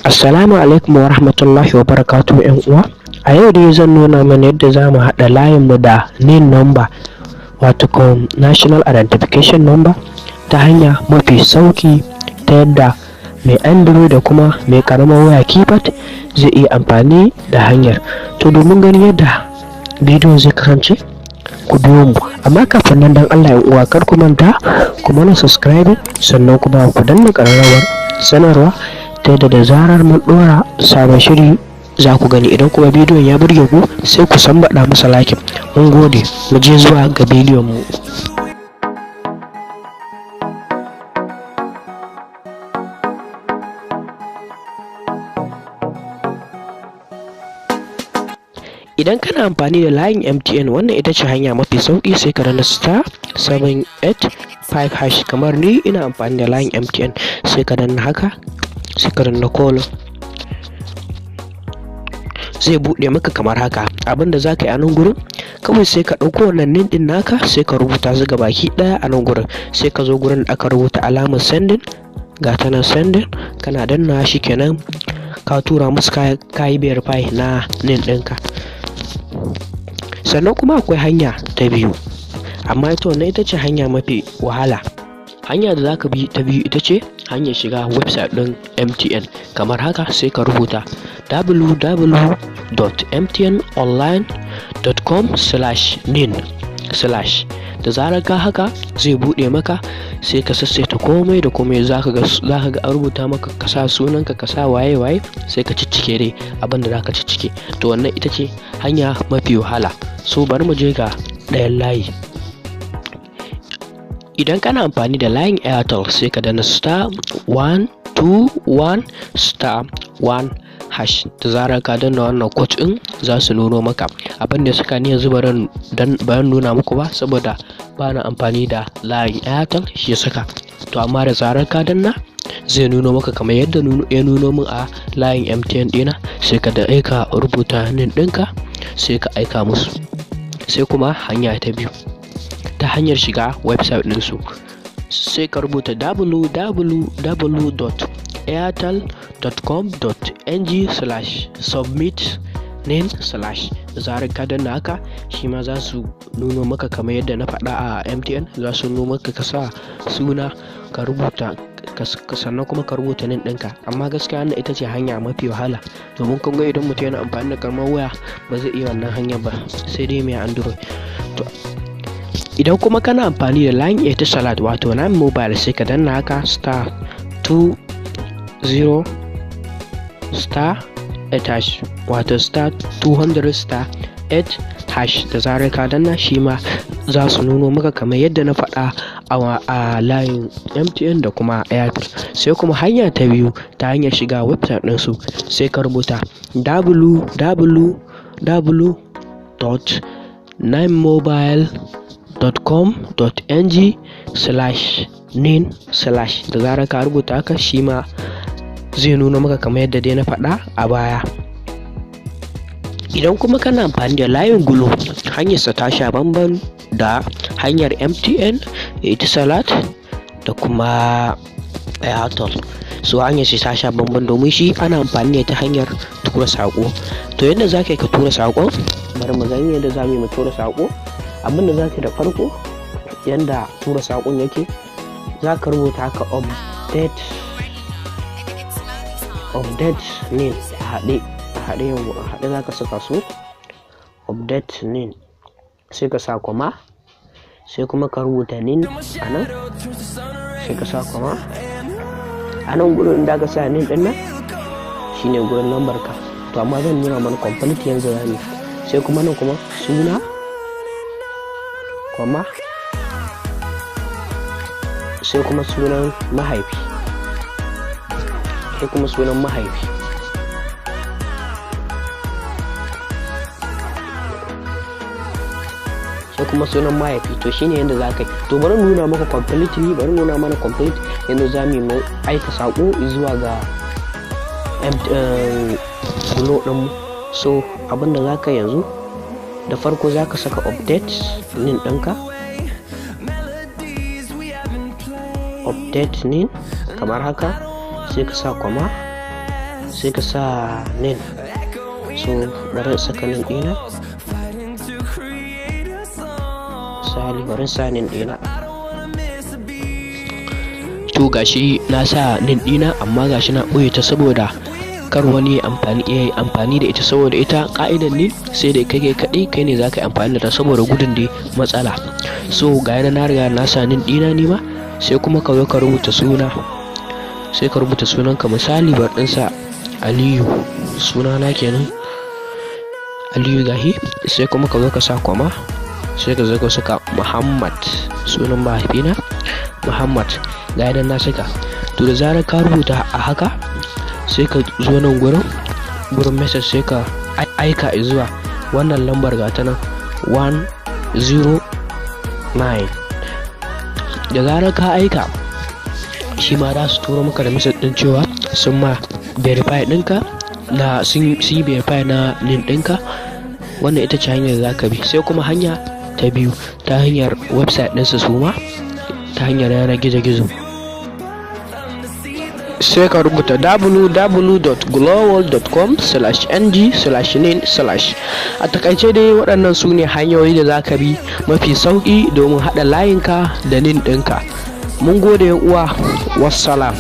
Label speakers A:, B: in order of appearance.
A: Assalamu alaikum wa rahmatullahi wa barakatuhu ‘yan uwa. A yau dai zan nuna mana yadda za mu haɗa layinmu da NIN number wato National Identification Number ta hanya mafi sauki ta yadda mai Android da kuma mai ƙaramar waya keypad zai iya amfani da hanyar. To domin ganin yadda bidiyon zai kasance ku biyo mu, amma kafin nan dan Allah ‘yan uwa kar ku manta ku mana subscribe sannan kuma ku danna ƙararrawar sanarwa ta yadda da zarar mun ɗora sabon shiri za ku gani. Idan kuma bidiyon ya burge ku sai ku sambaɗa masa like. Mun gode, mu je zuwa ga bidiyon mu. Idan kana amfani da layin MTN, wannan ita ce hanya mafi sauki. Sai ka danna star 785 hash. Kamar ni ina amfani da layin MTN, sai ka danna haka, sai ka danna call. Zai buɗe maka kamar haka. Abinda za ka yi a nan gurin kawai sai ka ɗauko wannan NIN ɗin naka, sai ka rubuta su baki ɗaya a nan gurin. Sai ka zo gurin da aka rubuta alamar sending, ga ta nan sending, kana danna shi kenan ka tura musu kayi verify na NIN ɗinka. Sannan kuma akwai hanya ta biyu, amma ita ce hanya mafi wahala. Hanya da za ka bi ta biyu ita ce hanyar shiga website ɗin MTN kamar haka. Sai ka rubuta www.mtnonline.com/nin/ da zarar ka haka zai buɗe maka, sai ka sassaita komai da komai. za ka ga an rubuta maka ka sa sunanka, ka sa waye sai ka ciccike dai abinda za ka ciccike. To wannan ita ce hanya mafi wahala. So bari mu je ga ɗayan layi. Idan kana amfani da layin Airtel, sai ka danna star 121 star 1 hash. Da zarar ka danna wannan code ɗin za su nuno maka. Abin da suka ni yanzu bayan nuna muku ba, saboda ba na amfani da layin Airtel shi saka. To amma da zarar ka danna zai nuno maka kamar yadda ya nuno min a layin MTN ɗina. Sai ka da aika rubuta NIN ɗinka, sai ka aika musu. Sai kuma hanya ta biyu ta hanyar shiga website ɗinsu, sai ka rubuta www.airtel.com.ng/submit/nin/. da zarar ka danna haka shi ma za su nuno maka kamar yadda na faɗa a MTN. Za su nuno maka ka sa suna, ka rubuta sannan kuma ka rubuta NIN ɗinka. Amma gaskiya wannan ita ce hanya mafi wahala, domin kun ga idan mutum yana amfani da karamar waya ba zai iya wannan hanyar ba, sai dai mai Android. To idan kuma kana amfani da line Etisalat wato Nine Mobile, sai ka danna haka star 20 star 8 hash wato star 200 star 8 hash. Da zarar ka danna shi ma za su nuno maka kamar yadda na faɗa a layin MTN da kuma Airtel. Sai kuma hanya ta biyu ta hanyar shiga website ɗinsu, sai ka rubuta www.ninemobile.com.ng/nin/. da zarar ka rubuta haka shi ma zai nuna maka kamar yadda dai na faɗa a baya. Idan kuma kana amfani da layin Glo, hanyarsa ta sha bamban da hanyar MTN, Etisalat da kuma Airtel. So hanyar shi ta sha bamban domin shi ana amfani ne ta hanyar tura saƙo. To yadda za ka yi ka tura saƙon, bari mu gani yadda za mu tura saƙo. Abinda za ka yi da farko, yadda tura saƙon yake, za ka rubuta haka update NIN a haɗe za ka saka su update NIN, sai ka sa kwama, sai kuma ka rubuta NIN a nan, sai ka sa kwama a nan gurin da ka sa NIN ɗin nan shine gurin lambar ka. To amma zan nuna mana complete yanzu ne. Sai kuma nan kuma suna kwama, sai kuma sunan mahaifi, sai kuma sunan mahaifi, sai kuma sunan mahaifi. To shine yadda za ka yi. To bari nuna maka completely, bari nuna mana complete yadda za mu aika saƙo zuwa ga Glo ɗinmu. So abinda za ka yanzu da farko za ka saka update NIN ɗinka, update NIN kamar haka, sai ka sa kwama, sai ka sa nin. So bari saka nin ɗina, misali bari sa nin ɗina. To gashi na sa nin ɗina, amma gashi na ɓoye ta saboda kar wani amfani da ita, saboda ita ka'idan ne sai da kai kaɗai kai ne za ka yi amfani da ta saboda gudun da matsala. So ga yana na riga na sa nin ɗina nima, sai kuma ka zo ka rubuta suna, sai ka rubuta sunanka, misali bar ɗinsa Aliyu, sunana kenan Aliyu gahi. Sai kuma ka zo ka sa kwama, sai ka zo ka saka Muhammad, sunan mahaifina Muhammad, ga yana na saka. To da zarar ka rubuta a haka, sai ka zo nan gurin message, sai ka aika zuwa wannan lambar gata nan 109. Da zarar ka aika, shi ma za su turo maka da message din cewa sun ma verify ɗinka na sun yi verify na link ɗinka. Wannan ita ce hanyar da za ka bi. Sai kuma hanya ta biyu ta hanyar website ɗinsu su ma, ta hanyar yanar gizo-gizo, sai ka rubuta www.global.com/ng/nin/. A takaice dai waɗannan su ne hanyoyi da za ka bi mafi sauƙi domin haɗa layinka da nin ɗinka. Mun gode uwa, wassalam.